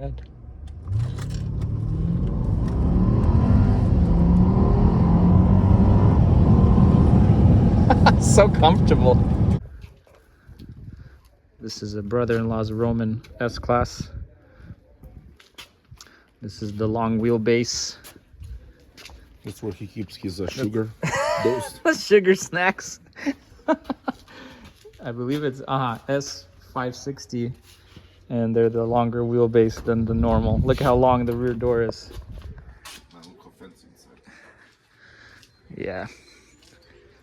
Good. So comfortable. This is a brother-in-law's Roman S-Class. This is the long wheelbase. That's where he keeps his sugar. Those. Sugar snacks. I believe it's S560, and they're the longer wheelbase than the normal. Look how long the rear door is. Yeah.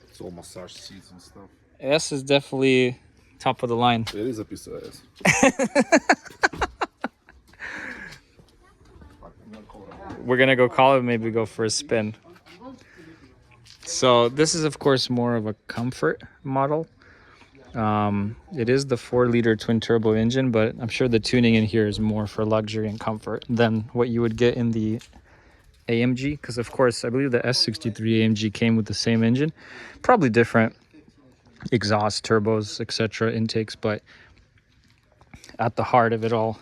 It's all massage seats and stuff. S is definitely top of the line. It is a piece of ass. We're gonna go call it, maybe go for a spin. So this is of course more of a comfort model. It is the 4-liter twin turbo engine, but I'm sure the tuning in here is more for luxury and comfort than what you would get in the AMG, because of course I believe the S63 AMG came with the same engine, probably different exhaust, turbos, etc., intakes, but at the heart of it all,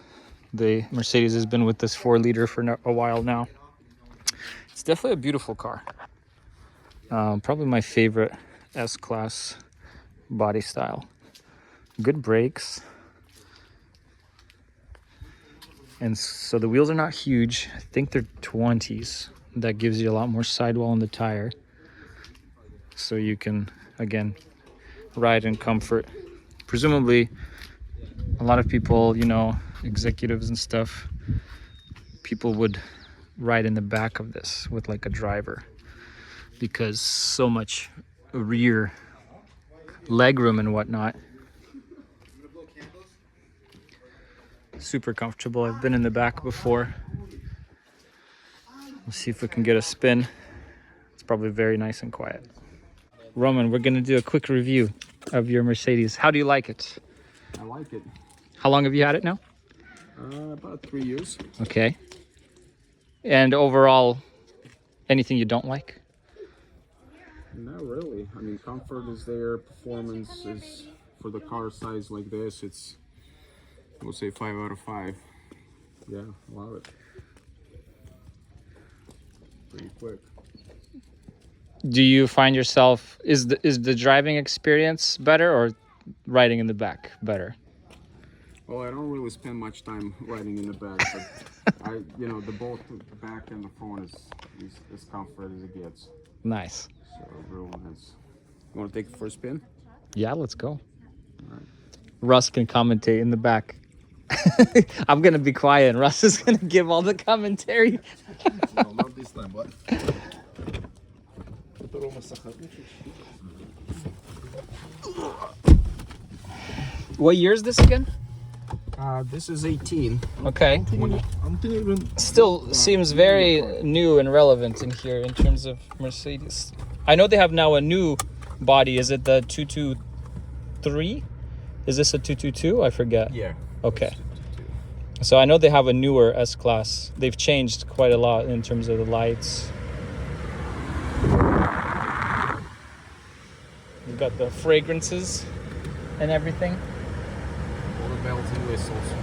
the Mercedes has been with this 4-liter for a while now. It's definitely a beautiful car. Probably my favorite S-Class body style. Good brakes. And so the wheels are not huge. I think they're 20s. That gives you a lot more sidewall in the tire. So you can, again, ride in comfort. Presumably, a lot of people, you know, executives and stuff, people would ride in the back of this with like a driver, because so much rear legroom and whatnot. Super comfortable. I've been in the back before. Let's see if we can get a spin. It's probably very nice and quiet. Roman, we're gonna do a quick review of your Mercedes. How do you like it? I like it. How long have you had it now? About 3 years. Okay. And overall, anything you don't like? Not really. I mean, comfort is there. Performance is, for the car size like this, it's, I would say 5 out of 5. Yeah, love it. Pretty quick. Do you find yourself, is the driving experience better or riding in the back better? Well, I don't really spend much time riding in the back, but the both the back and the front is as comfort as it gets. Nice. So everyone has. You want to take the first spin? Yeah, let's go. All right. Russ can commentate in the back. I'm gonna be quiet and Russ is gonna give all the commentary. No, not this time, but. What year is this again? This is 18. Okay. Still seems very new and relevant in here in terms of Mercedes. I know they have now a new body. Is it the 223? Is this a 222? I forget. Yeah. Okay. So I know they have a newer S-Class. They've changed quite a lot in terms of the lights. You've got the fragrances and everything. All the bells and whistles.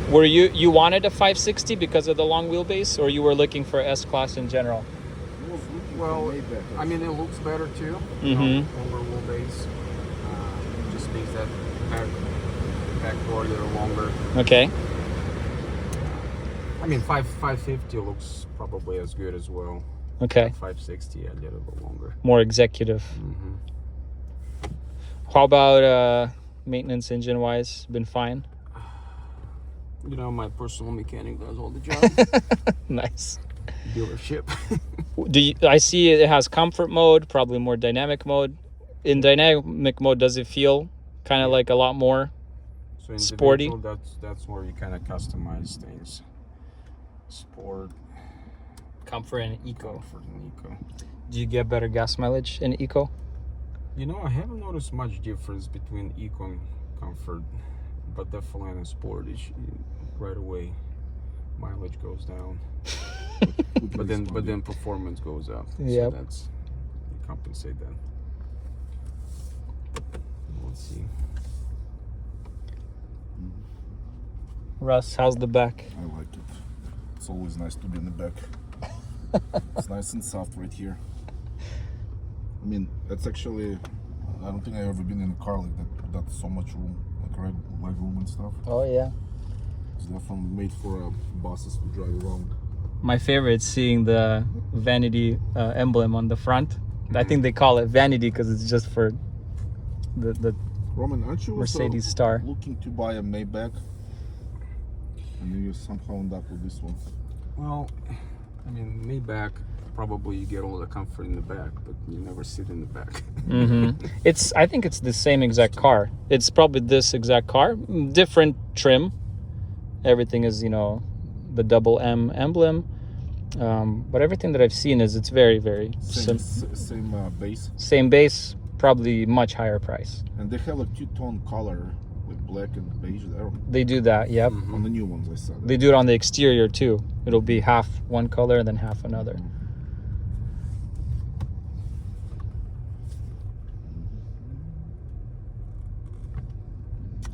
Were you wanted a 560 because of the long wheelbase, or you were looking for S-Class in general? Well, I mean, it looks better too. Mm-hmm. Longer wheelbase. Just means that back door a little longer. Okay. I mean, 550 looks probably as good as well. Okay. 560 a little bit longer. More executive. Mm-hmm. How about maintenance engine-wise? Been fine? You know, my personal mechanic does all the job. Nice. Dealership. I see it has comfort mode, probably more dynamic mode. In dynamic mode, does it feel kind of like a lot more so sporty? That's where you kind of customize things. Sport. Comfort and eco. Comfort and eco. Do you get better gas mileage in eco? You know, I haven't noticed much difference between eco and comfort, but definitely in sport, right away mileage goes down. but then performance goes up. Yep. So that's, you compensate that. Let's see. Russ, how's the back? I like it. It's always nice to be in the back. It's nice and soft right here. I mean, that's actually, I don't think I've ever been in a car like that. That's so much room, like leg room and stuff. Oh yeah. It's definitely made for bosses to drive around. My favorite is seeing the vanity emblem on the front. I think they call it vanity because it's just for the Roman, aren't you Mercedes also star. looking to buy a Maybach? And then you somehow end up with this one. Well, I mean, Maybach, probably you get all the comfort in the back, but you never sit in the back. I think it's the same exact car. It's probably this exact car, different trim. Everything is, you know, the double M emblem. But everything that I've seen is it's very, very same base. Same base, probably much higher price. And they have a two-tone color with black and beige there. They do that, yep. On the new ones I saw that. They do it on the exterior too. It'll be half one color and then half another.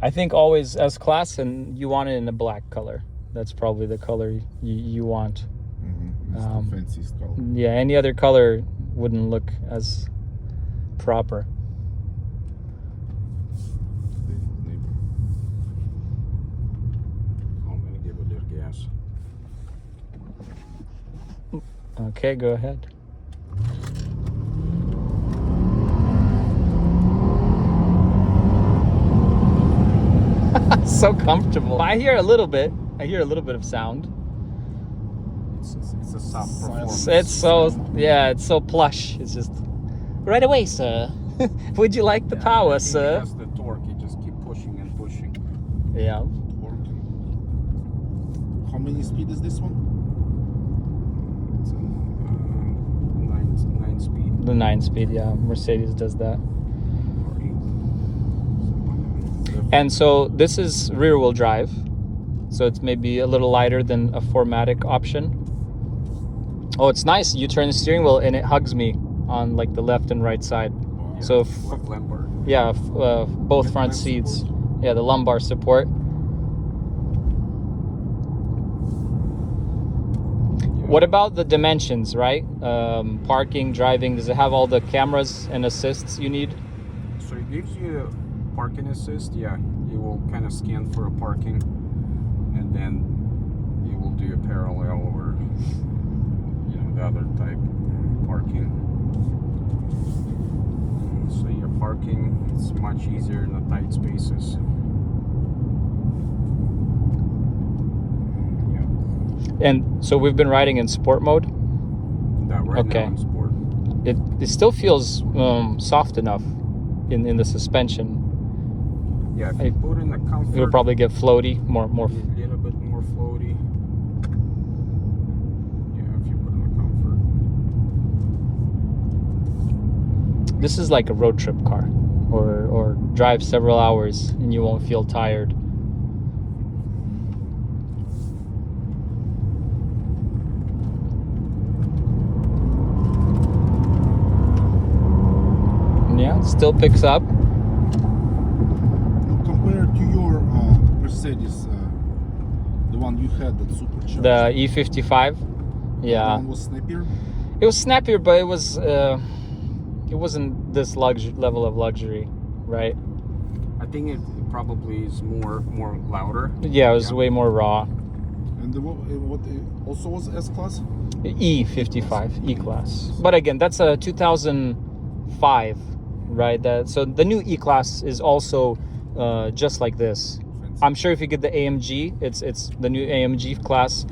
I think always S-Class, and you want it in a black color. That's probably the color you want. It's the fanciest color. Yeah, any other color wouldn't look as proper. I'm gonna give a little gas. Okay, go ahead. So comfortable. I hear a little bit. I hear a little bit of sound. It's a soft performance. It's so, yeah, it's so plush. It's just right away, sir. Would you like the power, sir? It has the torque. You just keep pushing and pushing. Yeah. How many speed is this one? It's a 9 speed. The 9-speed, yeah. Mercedes does that. And so this is rear-wheel drive. So it's maybe a little lighter than a 4MATIC option. Oh, it's nice. You turn the steering wheel and it hugs me on like the left and right side. Yeah, So like lumbar. yeah, both front seats. Yeah, the lumbar support. What about the dimensions, right? Parking, driving, does it have all the cameras and assists you need? So it gives you parking assist. Yeah, you will kind of scan for a parking, and then you will do a parallel or, you know, the other type parking. So your parking is much easier in the tight spaces. And so we've been riding in sport mode. That right now in sport. It still feels soft enough in the suspension. Yeah, if you put in the comfort, It'll probably get floaty, more. A little bit more floaty. Yeah, if you put in the comfort. This is like a road trip car, or drive several hours and you won't feel tired. Yeah, it still picks up. Compared to your Mercedes, the one you had that supercharged. The E55. Yeah. That one was snappier? It was snappier, but it wasn't this level of luxury, right? I think it probably is more louder. Yeah, it was way more raw. And what also was S-Class? E55, E-Class. But again, that's a 2005, right? So the new E-Class is also just like this. I'm sure if you get the AMG, it's the new AMG class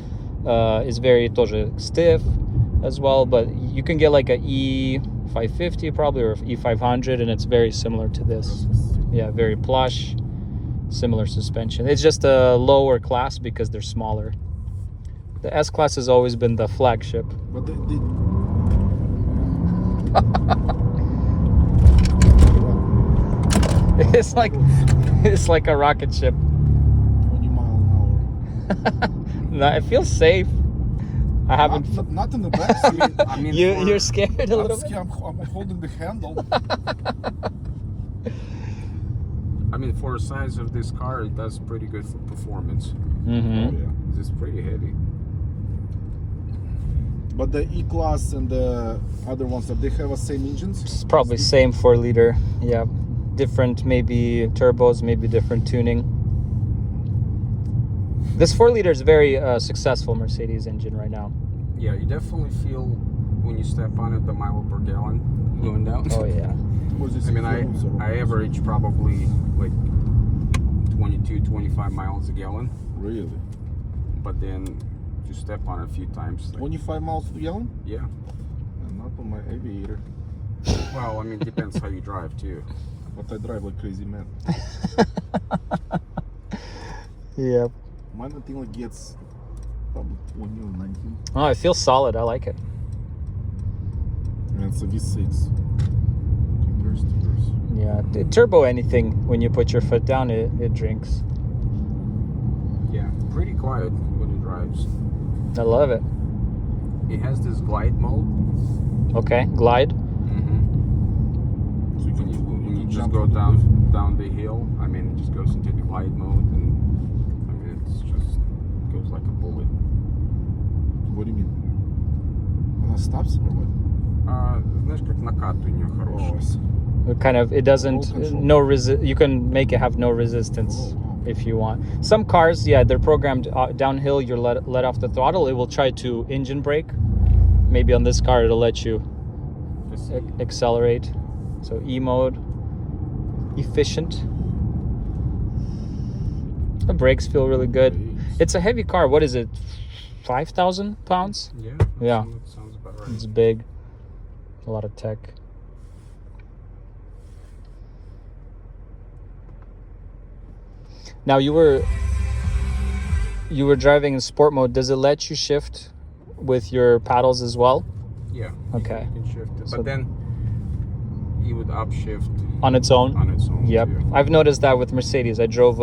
is very тоже stiff as well, but you can get like a E550 probably, or E500, and it's very similar to this. Yeah, very plush, similar suspension. It's just a lower class because they're smaller. The S-Class has always been the flagship. But It's like a rocket ship. 20 mile an hour. No, it feels safe. I haven't. Not in the back seat. I mean, You're scared a little bit. I'm holding the handle. I mean, for the size of this car, it does pretty good for performance. Mm-hmm. Oh yeah. This is pretty heavy. But the E-Class and the other ones, they have the same engines? It's probably same 4 liter. Yeah, different maybe turbos, maybe different tuning. This 4 liter is very successful Mercedes engine right now. Yeah, you definitely feel when you step on it the mile per gallon going down. Oh yeah. Was I mean, I average probably like 22, 25 miles a gallon. Really? But then you step on it a few times. Like, 25 miles per gallon? yeah. Not on my aviator. Well, I mean, it depends how you drive too. But I drive like crazy man. Yep. Mine I think like gets probably 20 or 19. Oh, it feels solid. I like it. And it's a V6 compared to yours. Yeah, turbo anything, when you put your foot down, it drinks. Yeah, pretty quiet when it drives. I love it. It has this glide mode. Okay, glide. So you When you just jump go on the down cliff. down the hill, I mean, it just goes into the glide mode, and I mean, it's just goes like a bullet. What do you mean? Она stops or what? Знаешь, как накат у нее Oh, хороший. I see. It kind of, it doesn't, Roll control. no you can make it have no resistance Oh, wow. if you want. Some cars, yeah, they're programmed downhill, you're let off the throttle, it will try to engine brake. Maybe on this car it'll let you Just- accelerate. So E mode, efficient. The brakes feel really good. It's a heavy car. What is it? 5,000 pounds? Yeah. Yeah. Sounds about right. It's big. A lot of tech. Now you were driving in sport mode. Does it let you shift with your paddles as well? Yeah. Okay. You can shift it, So- but then you would upshift On its own? on its own. Yep. Too. I've noticed that with Mercedes. I drove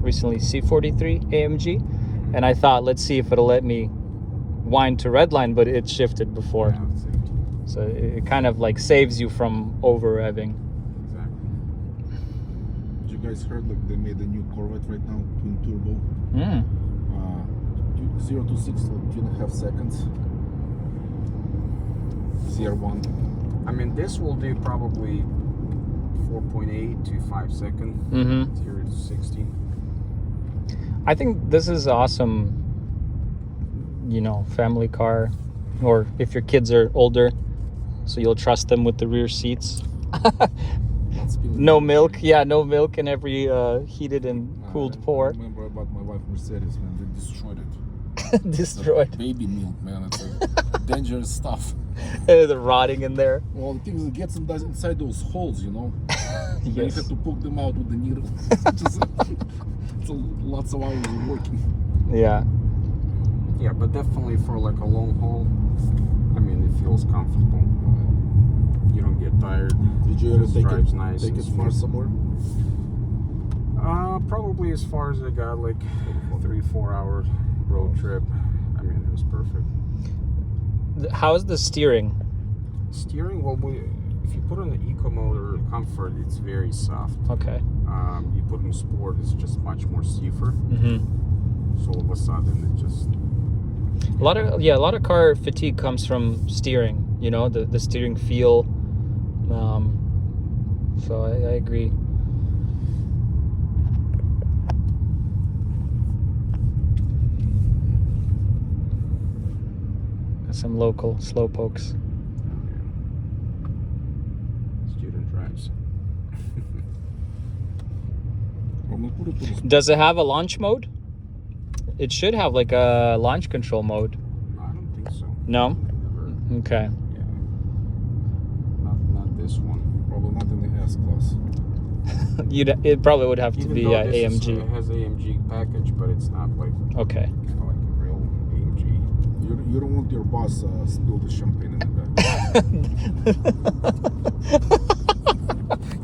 recently C43 AMG, and I thought, let's see if it'll let me wind to redline, but it shifted before. Yeah, that's it. So it kind of like saves you from over revving. Exactly. You guys heard like they made a new Corvette right now, twin turbo. Mm. 0 to 60 like 2.5 seconds. CR1. I mean, this will do probably 4.8 to 5 seconds. Mm-hmm. 0 to 60. I think this is awesome, family car, or if your kids are older, so you'll trust them with the rear seats. No milk, yeah, no milk in every heated and cooled I pour. remember about my wife Mercedes, man. They destroyed it. Destroyed. Baby milk, man. It's like dangerous stuff. They're rotting in there. Well, the thing is, it gets inside those holes, you know. Then you Yes. have to poke them out with the needle. It's lots of hours of working. Yeah. Yeah, but definitely for like a long haul, I mean, it feels comfortable. You don't get tired. Did you ever Just take drives it, nice take and it far smooth. somewhere? Probably as far as I got, like 3-4 hour road trip. I mean, it was perfect. How's the steering? Steering, well, if you put on the eco mode or comfort, it's very soft. Okay. You put in sport, it's just much more stiffer. Mm-hmm. So all of a sudden, it just A lot of car fatigue comes from steering. The steering feel. So I agree. Got some local slow pokes. student drives. Does it have a launch mode? It should have like a launch control mode. I don't think so. No? Never. Okay. Yeah. Not this one. Probably not in the S-Class. It probably would have to Even be though this AMG. it has AMG package, but it's not like Okay. kind of like a real AMG. You don't want your boss spill the champagne in the back.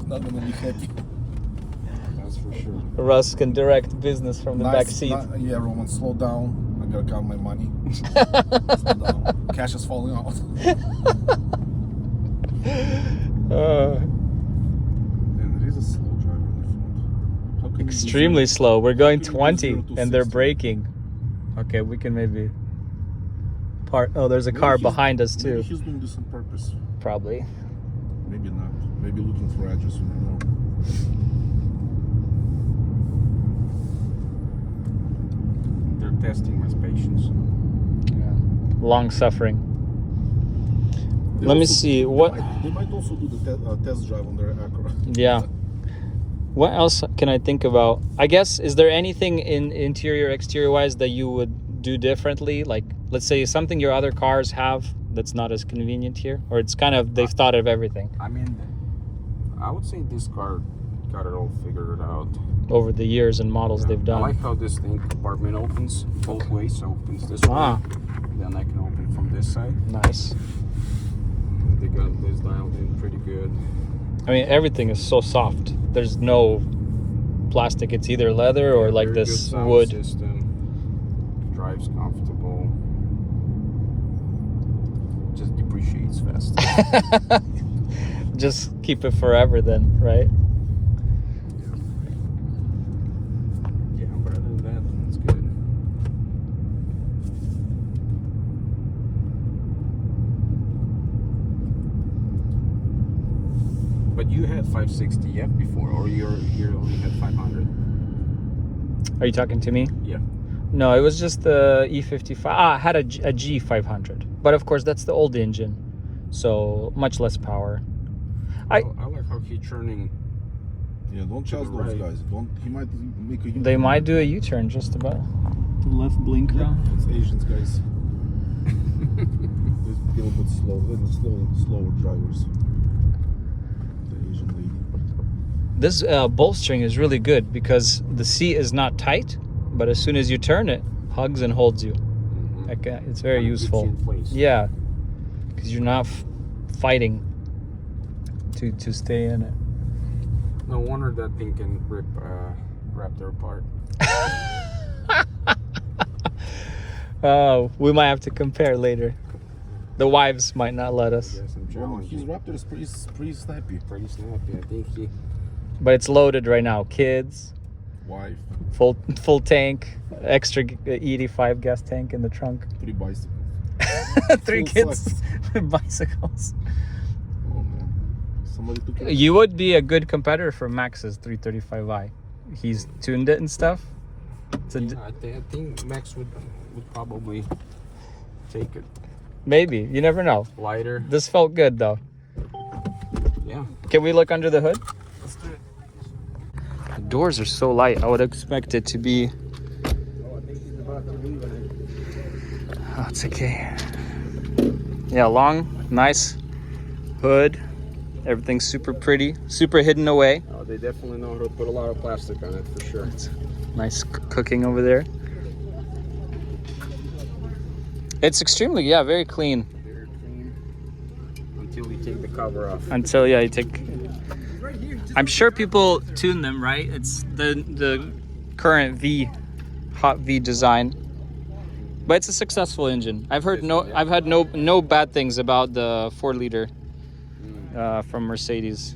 Not gonna be happy. That's for sure. Russ can direct business from the back seat. Yeah, Roman, slow down. I gotta count my money. Slow down. Cash is falling out. Uh, And there is a slow driver in the front. How can extremely slow. We're going Can we do 20 0 to and they're 60? braking. Okay, we can maybe part. Oh, there's a Maybe car he's- behind us Maybe too. he's doing this on purpose. Probably. Maybe not. Maybe looking for edges. You never know. They're testing my patience. Long suffering. They Let me also- see, they what- They might also do the test drive on their Acura. Yeah. What else can I think about? I guess, is there anything in interior, exterior wise that you would do differently? Like, let's say something your other cars have that's not as convenient here? Or it's kind of, they've thought of everything I mean, I would say this car got it all figured out. over the years and models they've I done. like how this thing compartment opens both ways. Opens this Ah. way, then I can open from this side. Nice. They got this dialed in pretty good. I mean, everything is so soft. There's no plastic. It's either leather or like Very good this sound wood. system. Drives comfortable. Just depreciates fast. Just keep it forever then, right? Yeah, but other than that, it's good. But you had 560F before, or you only had 500? Are you talking to me? Yeah. No, it was just the E55. I had a G500. But of course, that's the old engine. So much less power. I like how he's turning. Yeah, don't To trust the those right. guys. Don't. He might make a. They might do a U-turn just about. Left blinker. Yeah, it's Asians, guys. They're a little bit slower drivers. The Asian lady. This bolstering is really good because the seat is not tight, but as soon as you turn it, hugs and holds you. Like, it's very Kinda keeps useful. you in place. Yeah, because you're not fighting to stay in it. No wonder that thing can rip Raptor apart. We might have to compare later. The wives might not let us, Yes, I'm Well, his challenging. Raptor is pretty snappy. Pretty snappy. I think he. but it's loaded right now. Kids, Wife, full tank, extra 85 gas tank in the trunk. 3 bicycles. 3 Full kids with bicycles. Oh man, somebody took it. You would be a good competitor for Max's 335i. He's tuned it and stuff. It's a Yeah, I think Max would probably take it maybe. You never know. lighter. This felt good though. Yeah. Can we look under the hood? Let's do it. The doors are so light. I would expect it to be. Oh, I think he's about to leave. Oh, it's okay. Yeah, long, nice hood. Everything's super pretty, super hidden away. Oh, they definitely know how to put a lot of plastic on it for sure. It's nice cooking over there. It's extremely, yeah, very clean. Very clean until you take the cover off. Until, yeah, you take. I'm sure people tune them, right? It's the current hot V design, but it's a successful engine. I've had no bad things about the 4-liter from Mercedes,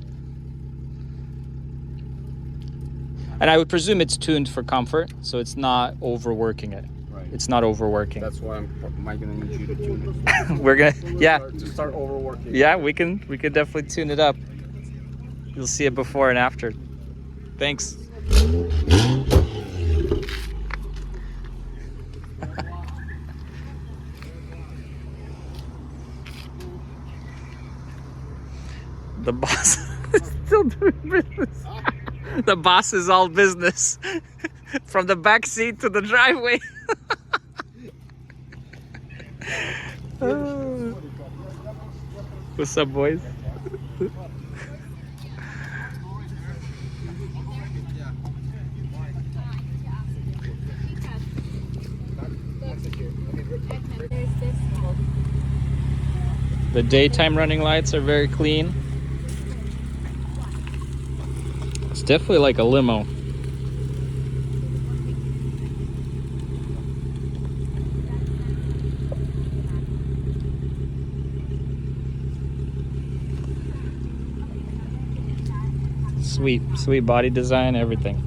and I would presume it's tuned for comfort, so it's not overworking it. Right. It's not overworking. That's why I'm gonna need you to tune it. We're gonna, yeah, To start overworking. yeah, we could definitely tune it up. You'll see it before and after. Thanks. The boss is still doing business. The boss is all business. From the back seat to the driveway. What's up, boys? The daytime running lights are very clean. It's definitely like a limo. Sweet body design, everything.